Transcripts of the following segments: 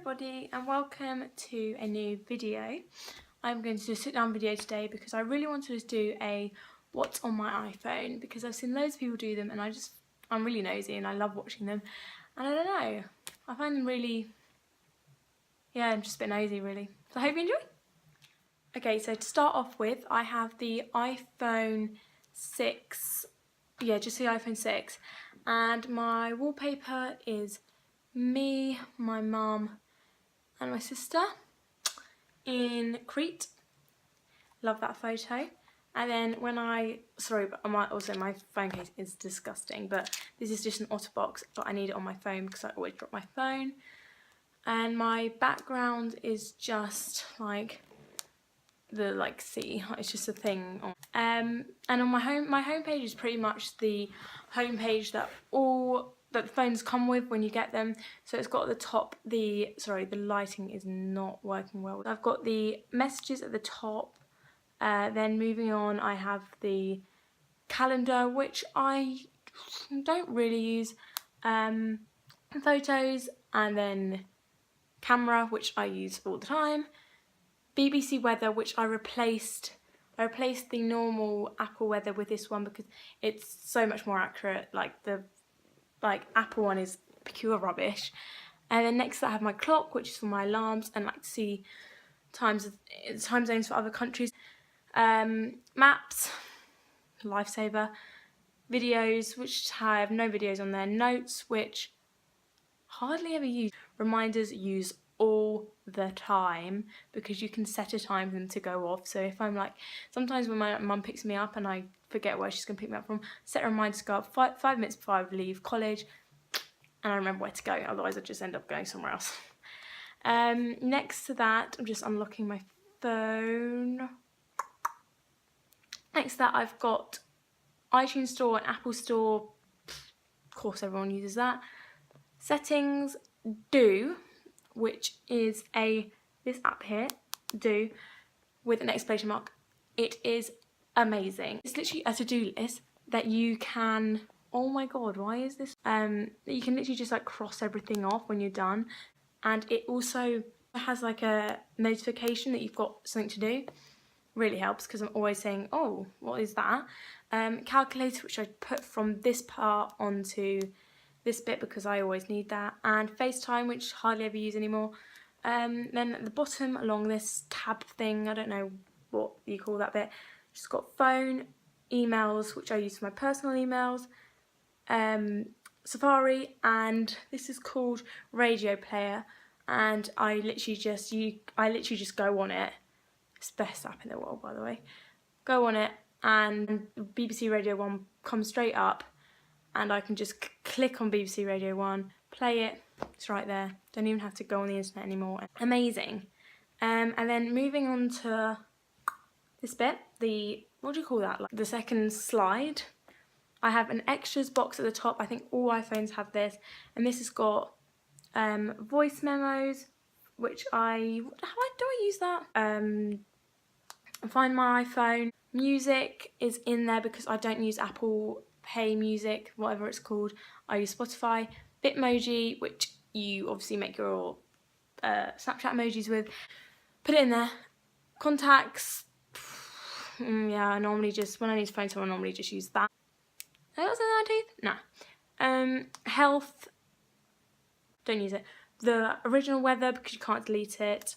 everybody and welcome to a new video. I'm going to do a sit down video today because I really wanted to do a what's on my iPhone because I've seen loads of people do them and I'm really nosy and I love watching them, and I don't know, I find them really, I'm just a bit nosy really. So I hope you enjoy. Okay, so to start off with, I have the iPhone 6, just the iPhone 6, and my wallpaper is me, my mum and my sister in Crete. Love that photo. And then when my phone case is disgusting, but this is just an OtterBox, but I need it on my phone because I always drop my phone. And my background is just like the sea, it's just a thing. And on my homepage is pretty much the homepage that the phones come with when you get them. So it's got at the top the lighting is not working well. I've got the messages at the top, then moving on I have the calendar, which I don't really use, photos, and then camera, which I use all the time, BBC weather, which I replaced the normal Apple weather with this one because it's so much more accurate. The Apple one is pure rubbish. And then next I have my clock, which is for my alarms and to see time zones for other countries. Maps, lifesaver. Videos, which have no videos on there. Notes, which hardly ever use. Reminders, use all the time because you can set a time for them to go off. So if I'm sometimes when my mum picks me up and I forget where she's going to pick me up from, set a reminder to go up 5 minutes before I leave college and I remember where to go, otherwise I just end up going somewhere else. Next to that, I'm just unlocking my phone. Next to that, I've got iTunes Store and Apple Store. Of course everyone uses that. Settings, Do, which is this app here, Do, with an exclamation mark. It is amazing. It's literally a to-do list that you can, oh my god, why is this? You can literally just cross everything off when you're done, and it also has a notification that you've got something to do. Really helps because I'm always saying, oh, what is that? Calculator, which I put from this part onto this bit because I always need that, and FaceTime, which hardly ever use anymore. Then at the bottom along this tab thing, I don't know what you call that bit, just got phone, emails, which I use for my personal emails, Safari, and this is called Radio Player, and I literally just go on it. It's the best app in the world, by the way. Go on it and BBC Radio 1 comes straight up, and I can just click on BBC Radio 1, play it, it's right there. Don't even have to go on the internet anymore. Amazing. And then moving on to this bit, what do you call that? The second slide. I have an extras box at the top. I think all iPhones have this, and this has got voice memos, which how do I use that? Find My iPhone. Music is in there because I don't use Apple Pay Music, whatever it's called. I use Spotify. Bitmoji, which you obviously make your Snapchat emojis with. Put it in there. Contacts. I normally just, when I need to phone someone, I normally just use that. What's in our teeth? Nah. Health. Don't use it. The original weather because you can't delete it.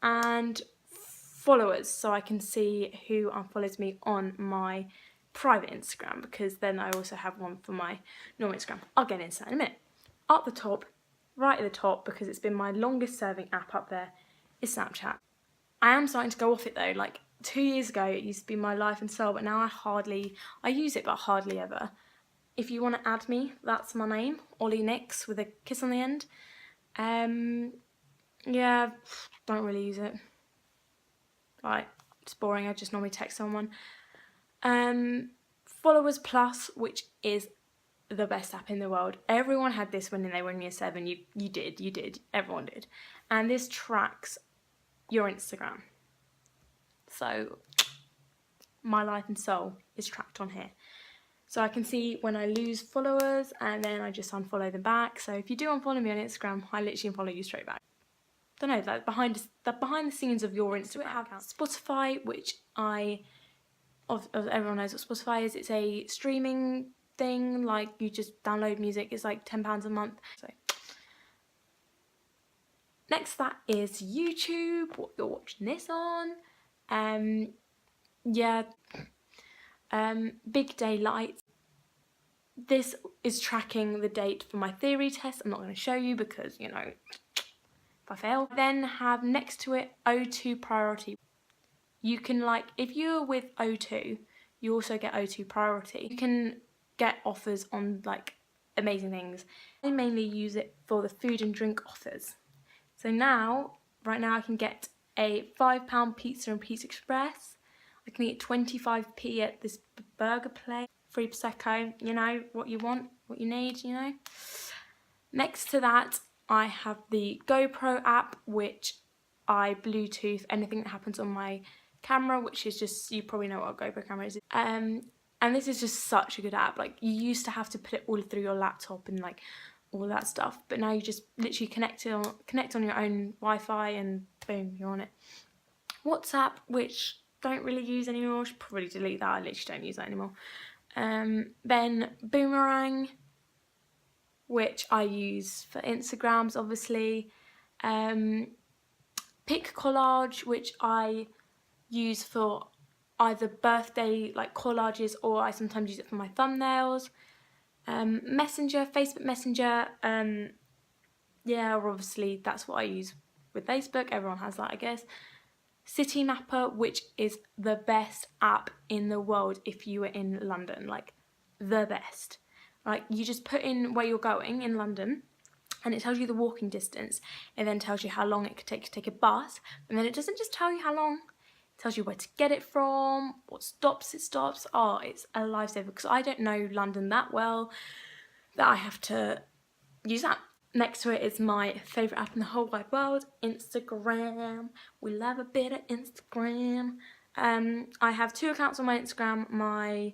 And followers, so I can see who unfollows me on my private Instagram, because then I also have one for my normal Instagram. I'll get into that in a minute. Up the top, right at the top, because it's been my longest serving app up there, is Snapchat. I am starting to go off it though. 2 years ago it used to be my life and soul, but now I use it, but hardly ever. If you want to add me, that's my name, Ollie Nix with a kiss on the end. Don't really use it. It's boring. I just normally text someone. Followers Plus, which is the best app in the world. Everyone had this when they were in year 7. You did. Everyone did. And this tracks your Instagram. So my life and soul is tracked on here. So I can see when I lose followers, and then I just unfollow them back. So if you do unfollow me on Instagram, I literally unfollow you straight back. Don't know, like behind the scenes of your Instagram account. Spotify, which everyone knows what Spotify is. It's a streaming thing, like you just download music. It's like £10 a month. So next, that is YouTube, what you're watching this on. Yeah, Big Daylight. This is tracking the date for my theory test. I'm not going to show you because, you know, if I fail. Then have next to it O2 priority. You can, like, if you're with O2, you also get O2 priority. You can get offers on like amazing things. I mainly use it for the food and drink offers. So right now I can get a £5 pizza and Pizza Express. I can eat 25p at this burger place. Free Prosecco, you know, what you want, what you need, you know. Next to that, I have the GoPro app, which I Bluetooth anything that happens on my camera, which is just, you probably know what a GoPro camera is. And this is just such a good app. Like, you used to have to put it all through your laptop and like all that stuff, but now you just literally connect on your own Wi-Fi and boom, you're on it. WhatsApp, which don't really use anymore. I should probably delete that. I literally don't use that anymore. Then Boomerang, which I use for Instagrams, obviously. Pic Collage, which I use for either birthday like collages, or I sometimes use it for my thumbnails. Messenger, Facebook Messenger, yeah, obviously that's what I use with Facebook. Everyone has that, I guess. City Mapper, which is the best app in the world if you are in London, like the best. Like, you just put in where you're going in London and it tells you the walking distance. It then tells you how long it could take to take a bus, and then it doesn't just tell you how long, it tells you where to get it from, what stops it stops. Oh, it's a lifesaver because I don't know London that well that I have to use that. Next to it is my favourite app in the whole wide world, Instagram. We love a bit of Instagram. I have 2 accounts on my Instagram, my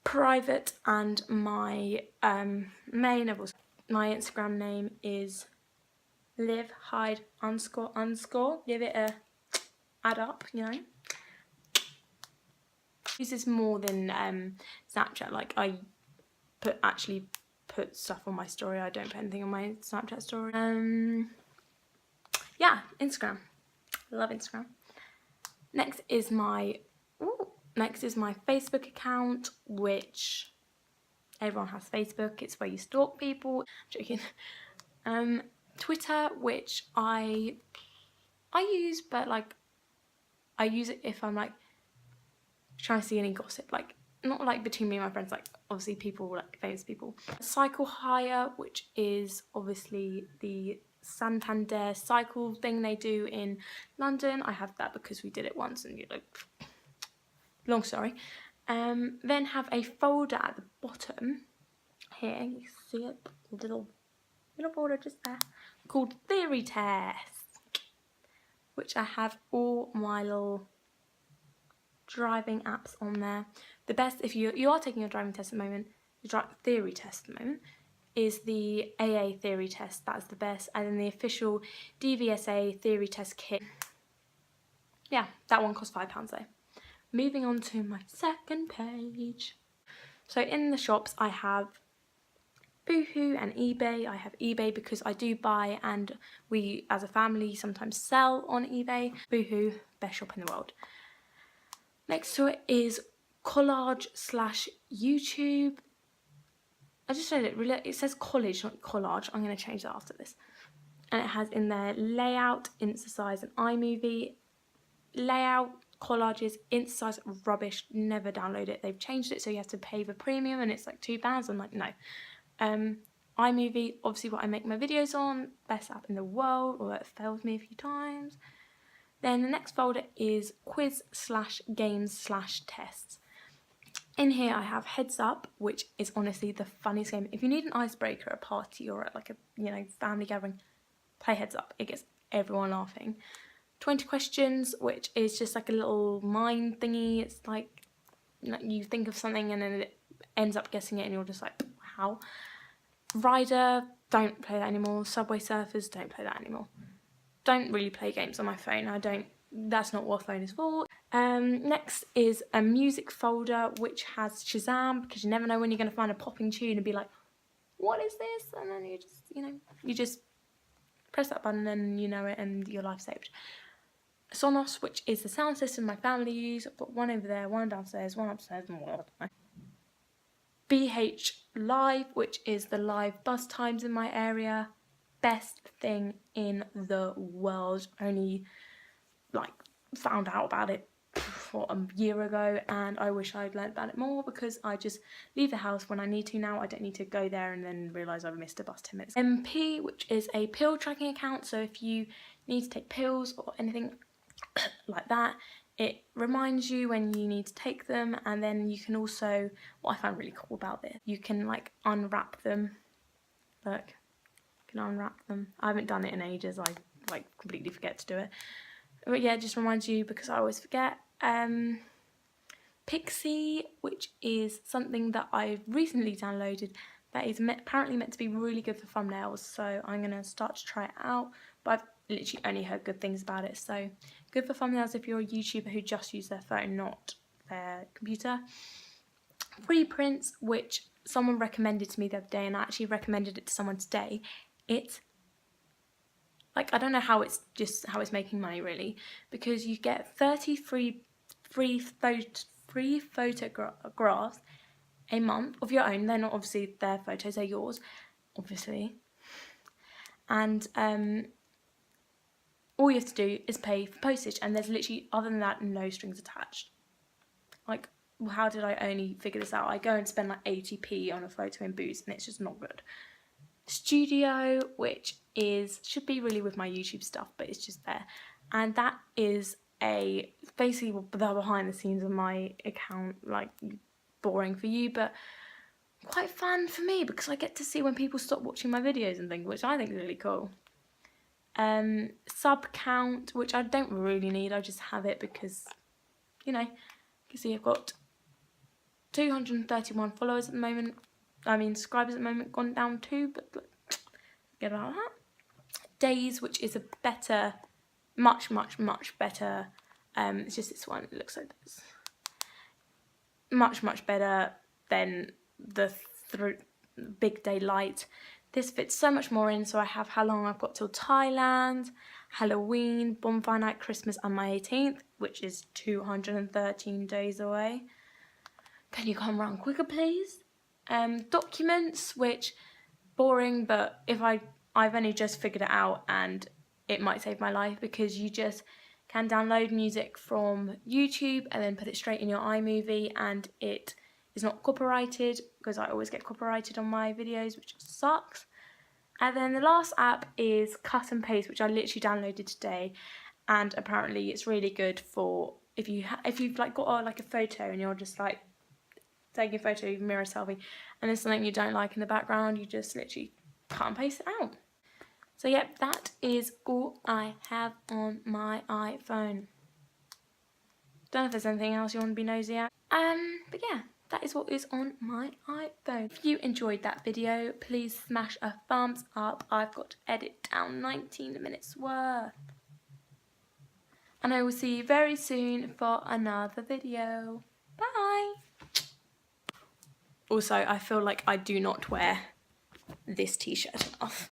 private and my main. My Instagram name is livehide__. Give it a add up, you know. This is more than Snapchat. Like, I actually put stuff on my story. I don't put anything on my Snapchat story. Yeah, Instagram. I love Instagram. Next is my Facebook account, which everyone has Facebook. It's where you stalk people. I'm joking. Twitter, which I use, but like I use it if I'm like trying to see any gossip, like not like between me and my friends, like obviously people, like famous people. Cycle Hire, which is obviously the Santander cycle thing they do in London. I have that because we did it once, and you know, long story. Then have a folder at the bottom here, you see it, little folder just there, called Theory Test, which I have all my little driving apps on there. The best, if you are taking a driving test at the moment, your theory test at the moment, is the AA theory test. That's the best. And then the official DVSA theory test kit. Yeah, that one costs £5 though. Moving on to my second page. So in the shops I have Boohoo and eBay. I have eBay because I do buy, and we as a family sometimes sell on eBay. Boohoo, best shop in the world. Next to it is collage/YouTube. I just said it, really, it says college, not collage. I'm going to change that after this. And it has in there layout, Instasize and iMovie. Layout, collages, Instasize, rubbish, never download it. They've changed it so you have to pay the premium and it's like £2. I'm like, no. iMovie, obviously what I make my videos on, best app in the world, although it failed me a few times. Then the next folder is quiz/games/tests. In here I have Heads Up, which is honestly the funniest game. If you need an icebreaker at a party or at like a family gathering, play Heads Up. It gets everyone laughing. 20 questions, which is just like a little mind thingy. It's like you think of something and then it ends up guessing it and you're just like, how? Rider, don't play that anymore. Subway Surfers, don't play that anymore. Don't really play games on my phone. That's not what a phone is for. Next is a music folder which has Shazam, because you never know when you're going to find a popping tune and be like, what is this? And then you just press that button and you know it and your life's saved. Sonos, which is the sound system my family use. I've got one over there, one downstairs, one upstairs, and one. BH Live, which is the live bus times in my area. Best thing in the world. Only found out about it a year ago, and I wish I'd learned about it more, because I just leave the house when I need to now. I don't need to go there and then realise I've missed a bus 10 minutes. MP, which is a pill tracking account, so if you need to take pills or anything like that, it reminds you when you need to take them. And then you can also, what I found really cool about this, you can unwrap them. Look, you can unwrap them. I haven't done it in ages, I completely forget to do it. But yeah, it just reminds you, because I always forget. Pixie, which is something that I've recently downloaded that is apparently meant to be really good for thumbnails, so I'm going to start to try it out, but I've literally only heard good things about it. So good for thumbnails if you're a YouTuber who just uses their phone, not their computer. Preprints, which someone recommended to me the other day, and I actually recommended it to someone today. It's I don't know how it's making money really, because you get 30 free photographs a month of your own. They're not obviously their photos, they're yours, obviously. And all you have to do is pay for postage, and there's literally, other than that, no strings attached. How did I only figure this out? I go and spend 80p on a photo in Boots, and it's just not good. Studio, which should be really with my YouTube stuff, but it's just there, and that is basically the behind the scenes of my account. Boring for you, but quite fun for me, because I get to see when people stop watching my videos and things, which I think is really cool. Sub count, which I don't really need, I just have it because, you can see I've got 231 followers at the moment. Subscribers at the moment, gone down 2, but forget about that. Days, which is a better, much better, it's just this one, it looks like this. Much better than the Big Day Light. This fits so much more in, so I have how long I've got till Thailand, Halloween, Bonfire Night, Christmas, and my 18th, which is 213 days away. Can you come round quicker, please? Documents, which, boring, but if I've only just figured it out, and it might save my life, because you just can download music from YouTube and then put it straight in your iMovie, and it is not copyrighted, because I always get copyrighted on my videos, which sucks. And then the last app is Cut and Paste, which I literally downloaded today, and apparently it's really good for if you've got a photo and you're just taking a photo, mirror selfie, and there's something you don't like in the background, you just literally cut and paste it out. So yep, that is all I have on my iPhone. Don't know if there's anything else you want to be nosy at. But yeah, that is what is on my iPhone. If you enjoyed that video, please smash a thumbs up. I've got to edit down 19 minutes worth. And I will see you very soon for another video. Bye! Also, I feel like I do not wear this t-shirt enough.